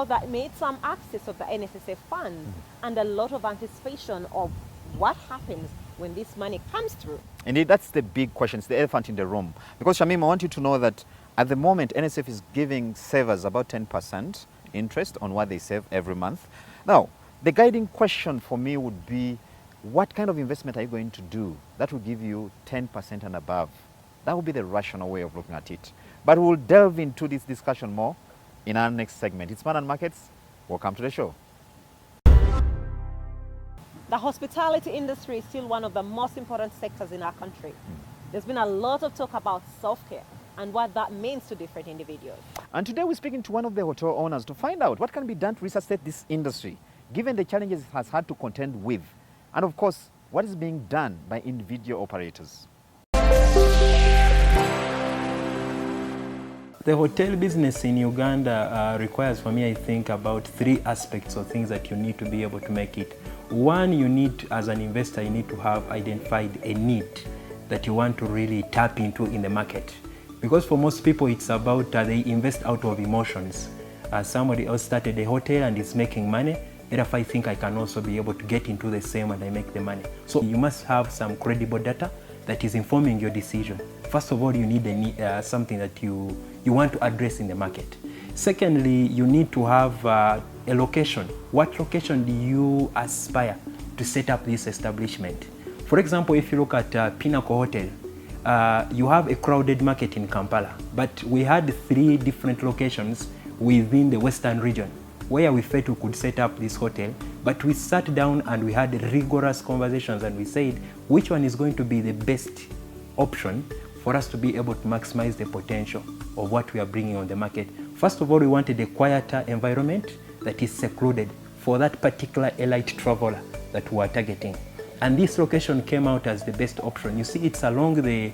how that made some access of the NSSF funds and a lot of anticipation of what happens when this money comes through. Indeed, that's the big question. It's the elephant in the room. Because Shamim, I want you to know that at the moment, NSF is giving savers about 10% interest on what they save every month. Now, the guiding question for me would be, what kind of investment are you going to do that will give you 10% and above? That would be the rational way of looking at it. But we'll delve into this discussion more in our next segment. It's Money and Markets. Welcome to the show. The hospitality industry is still one of the most important sectors in our country. There's been a lot of talk about self-care and what that means to different individuals. And today we're speaking to one of the hotel owners to find out what can be done to resuscitate this industry, given the challenges it has had to contend with. And of course, what is being done by individual operators. The hotel business in Uganda requires, for me, I think, about 3 aspects of things that you need to be able to make it. One, you need, as an investor, you need to have identified a need that you want to really tap into in the market. Because for most people, it's about they invest out of emotions. Somebody else started a hotel and is making money. Therefore, I think I can also be able to get into the same and I make the money. So you must have some credible data that is informing your decision. First of all, you need something that you want to address in the market. Secondly, you need to have a location. What location do you aspire to set up this establishment? For example, if you look at Pinnacle Hotel, you have a crowded market in Kampala, but we had 3 different locations within the Western region where we felt we could set up this hotel, but we sat down and we had rigorous conversations and we said which one is going to be the best option for us to be able to maximize the potential of what we are bringing on the market. First of all, we wanted a quieter environment that is secluded for that particular elite traveler that we are targeting. And this location came out as the best option. You see, it's along the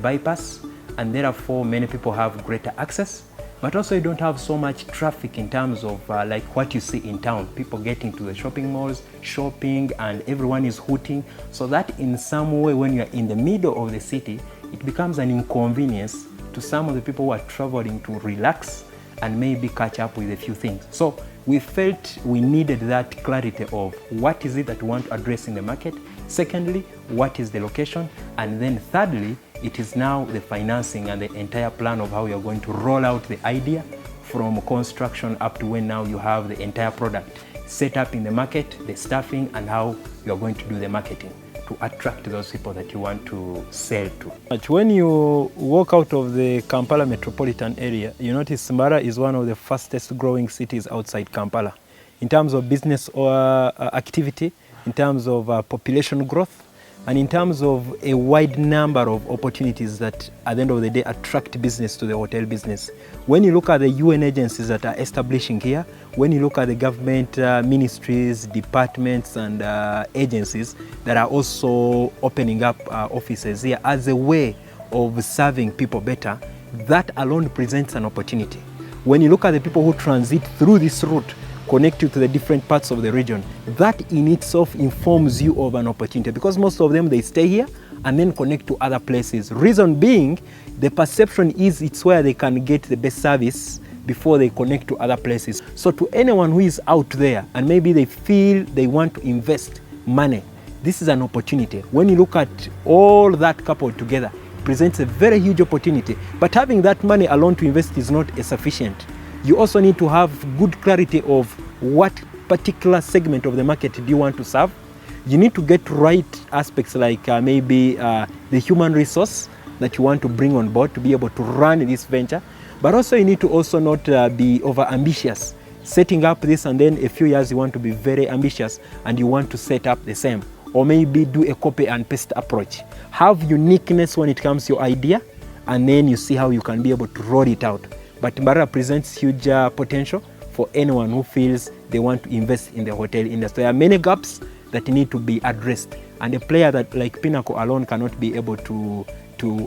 bypass, and therefore many people have greater access, but also you don't have so much traffic in terms of like what you see in town, people getting to the shopping malls, shopping, and everyone is hooting. So that in some way, when you're in the middle of the city, it becomes an inconvenience to some of the people who are traveling to relax and maybe catch up with a few things. So we felt we needed that clarity of what is it that we want to address in the market. Secondly, what is the location? And then thirdly, it is now the financing and the entire plan of how you're going to roll out the idea from construction up to when now you have the entire product set up in the market, the staffing, and how you're going to do the marketing to attract those people that you want to sell to. But when you walk out of the Kampala metropolitan area, you notice Mbara is one of the fastest growing cities outside Kampala in terms of business activity, in terms of population growth, and in terms of a wide number of opportunities that at the end of the day attract business to the hotel business. When you look at the UN agencies that are establishing here, when you look at the government ministries, departments, and agencies that are also opening up offices here as a way of serving people better, that alone presents an opportunity. When you look at the people who transit through this route, connect you to the different parts of the region, that in itself informs you of an opportunity, because most of them, they stay here and then connect to other places. Reason being, the perception is it's where they can get the best service before they connect to other places. So to anyone who is out there and maybe they feel they want to invest money, this is an opportunity. When you look at all that coupled together, it presents a very huge opportunity. But having that money alone to invest is not sufficient. You also need to have good clarity of what particular segment of the market do you want to serve. You need to get right aspects like maybe the human resource that you want to bring on board to be able to run this venture. But also you need to also not be over ambitious. Setting up this and then a few years you want to be very ambitious and you want to set up the same. Or maybe do a copy and paste approach. Have uniqueness when it comes to your idea, and then you see how you can be able to roll it out. But Mbara presents huge potential for anyone who feels they want to invest in the hotel industry. There are many gaps that need to be addressed, and a player that like Pinnacle alone cannot be able to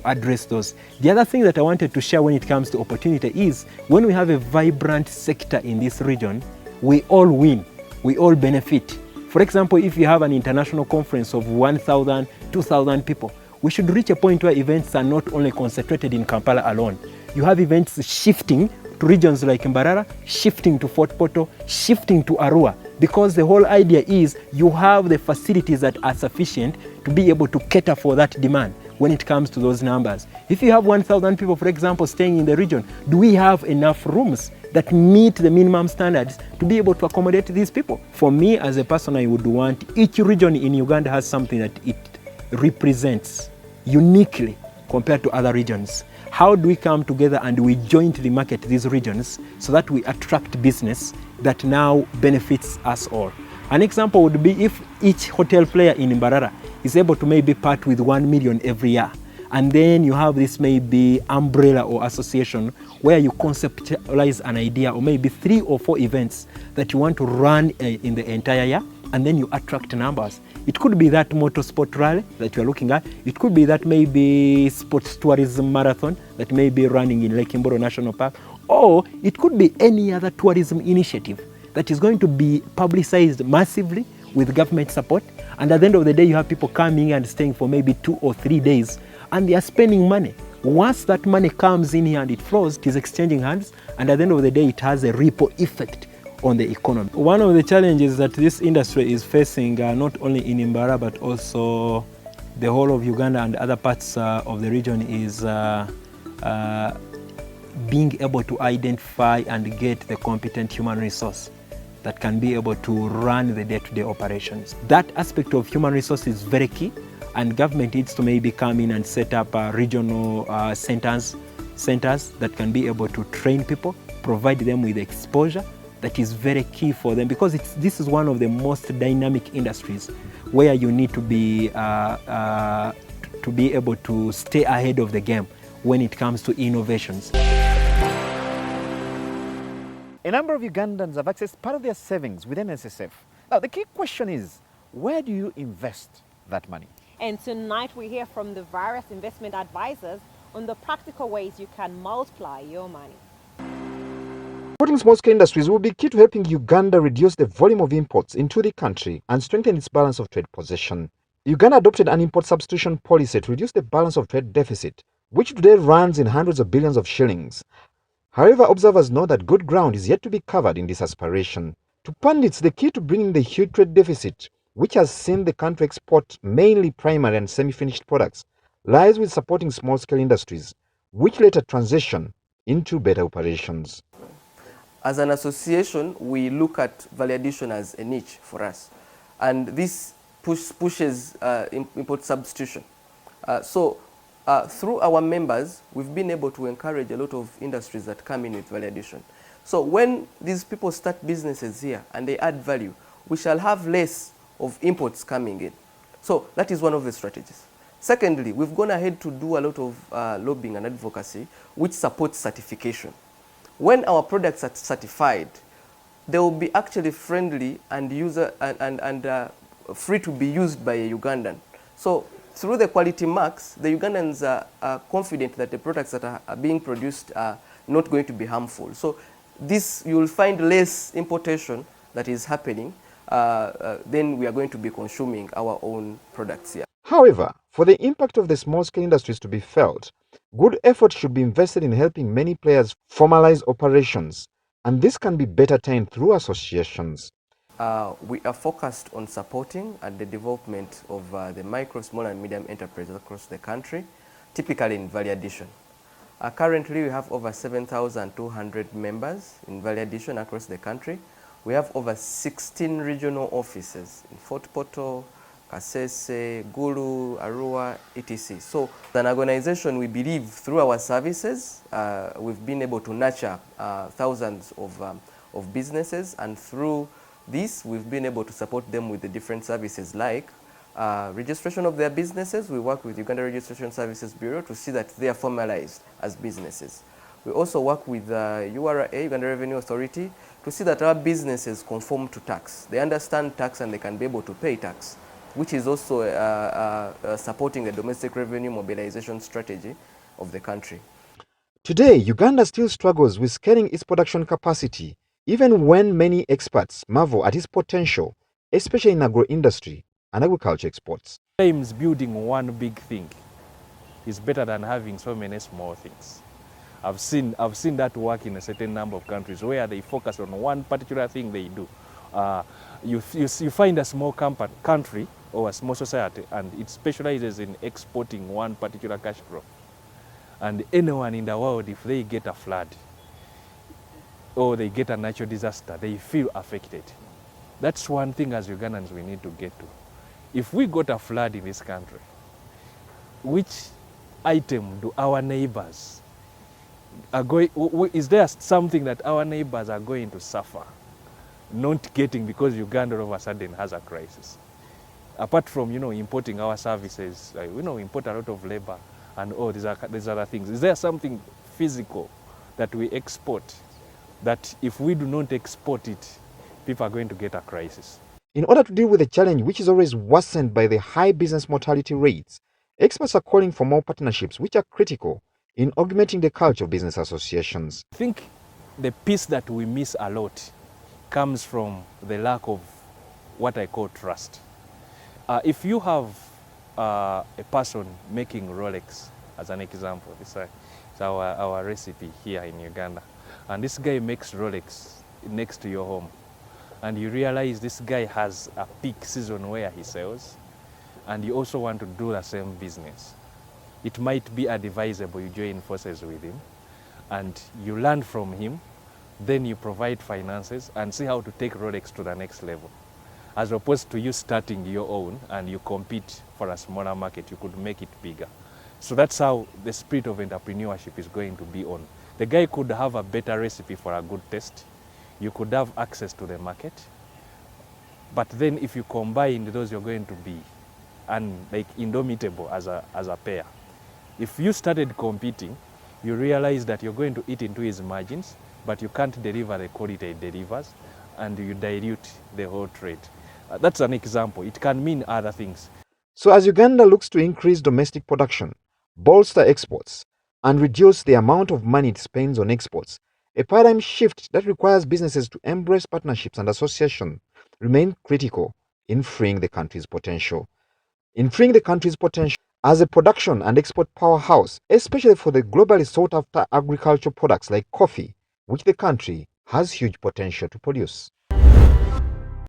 address those. The other thing that I wanted to share when it comes to opportunity is when we have a vibrant sector in this region, we all win, we all benefit. For example, if you have an international conference of 1,000, 2,000 people, we should reach a point where events are not only concentrated in Kampala alone. You have events shifting to regions like Mbarara, shifting to Fort Portal, shifting to Arua, because the whole idea is you have the facilities that are sufficient to be able to cater for that demand when it comes to those numbers. If you have 1,000 people, for example, staying in the region, do we have enough rooms that meet the minimum standards to be able to accommodate these people? For me, as a person, I would want each region in Uganda has something that it represents uniquely compared to other regions. How do we come together and we jointly market these regions so that we attract business that now benefits us all? An example would be if each hotel player in Mbarara is able to maybe part with 1 million every year. And then you have this maybe umbrella or association where you conceptualize an idea or maybe 3 or 4 events that you want to run in the entire year, and then you attract numbers. It could be that motorsport rally that you are looking at. It could be that maybe sports tourism marathon that may be running in Lake Imboro National Park. Or it could be any other tourism initiative that is going to be publicized massively with government support. And at the end of the day, you have people coming and staying for maybe 2 or 3 days, and they are spending money. Once that money comes in here and it flows, it is exchanging hands, and at the end of the day, it has a ripple effect on the economy. One of the challenges that this industry is facing, not only in Mbarara, but also the whole of Uganda and other parts of the region, is being able to identify and get the competent human resource that can be able to run the day-to-day operations. That aspect of human resource is very key, and government needs to maybe come in and set up regional centers that can be able to train people, provide them with exposure. That is very key for them, because this is one of the most dynamic industries where you need to be able to stay ahead of the game when it comes to innovations. A number of Ugandans have accessed part of their savings with NSSF. Now, the key question is, where do you invest that money? And tonight we hear from the various investment advisors on the practical ways you can multiply your money. Supporting small-scale industries will be key to helping Uganda reduce the volume of imports into the country and strengthen its balance of trade position. Uganda adopted an import substitution policy to reduce the balance of trade deficit, which today runs in hundreds of billions of shillings. However, observers know that good ground is yet to be covered in this aspiration. To pundits, the key to bringing the huge trade deficit, which has seen the country export mainly primary and semi-finished products, lies with supporting small-scale industries, which later transition into better operations. As an association, we look at value addition as a niche for us, and this pushes import substitution. Through our members, we've been able to encourage a lot of industries that come in with value addition. So when these people start businesses here and they add value, we shall have less of imports coming in. So that is one of the strategies. Secondly, we've gone ahead to do a lot of lobbying and advocacy, which supports certification. When our products are certified, they will be actually friendly and free to be used by a Ugandan. So through the quality marks, the Ugandans are confident that the products that are being produced are not going to be harmful. So this, you will find less importation that is happening. Then we are going to be consuming our own products here. However, for the impact of the small-scale industries to be felt, good effort should be invested in helping many players formalize operations, and this can be better timed through associations. We are focused on supporting the development of the micro, small and medium enterprises across the country, typically in value addition. Currently, we have over 7,200 members in value addition across the country. We have over 16 regional offices in Fort Portal, Kasese, Gulu, Arua, etc. So, as an organization, we believe through our services, we've been able to nurture thousands of businesses, and through this, we've been able to support them with the different services like registration of their businesses. We work with Uganda Registration Services Bureau to see that they are formalized as businesses. We also work with URA, Uganda Revenue Authority, to see that our businesses conform to tax. They understand tax and they can be able to pay tax, which is also supporting the domestic revenue mobilization strategy of the country. Today, Uganda still struggles with scaling its production capacity, even when many experts marvel at its potential, especially in agro-industry and agriculture exports. Sometimes building one big thing is better than having so many small things. I've seen that work in a certain number of countries where they focus on one particular thing they do. You find a small country or a small society, and it specializes in exporting one particular cash crop. And anyone in the world, if they get a flood or they get a natural disaster, they feel affected. That's one thing as Ugandans we need to get to. If we got a flood in this country, which item do our neighbors are going, is there something that our neighbors are going to suffer not getting because Uganda all of a sudden has a crisis? Apart from, importing our services, we import a lot of labor and all these other things. Is there something physical that we export that if we do not export it, people are going to get a crisis? In order to deal with the challenge, which is always worsened by the high business mortality rates, experts are calling for more partnerships, which are critical in augmenting the culture of business associations. I think the piece that we miss a lot comes from the lack of what I call trust. If you have a person making Rolex, as an example, this is our recipe here in Uganda, and this guy makes Rolex next to your home, and you realize this guy has a peak season where he sells, and you also want to do the same business, it might be advisable you join forces with him and you learn from him, then you provide finances and see how to take Rolex to the next level. As opposed to you starting your own and you compete for a smaller market, you could make it bigger. So that's how the spirit of entrepreneurship is going to be on. The guy could have a better recipe for a good taste. You could have access to the market. But then if you combine those, you're going to be indomitable as a pair. If you started competing, you realize that you're going to eat into his margins, but you can't deliver the quality it delivers, and you dilute the whole trade. That's an example. It can mean other things. So as Uganda looks to increase domestic production, bolster exports, and reduce the amount of money it spends on exports, a paradigm shift that requires businesses to embrace partnerships and association remain critical in freeing the country's potential. As a production and export powerhouse, especially for the globally sought after agricultural products like coffee, which the country has huge potential to produce.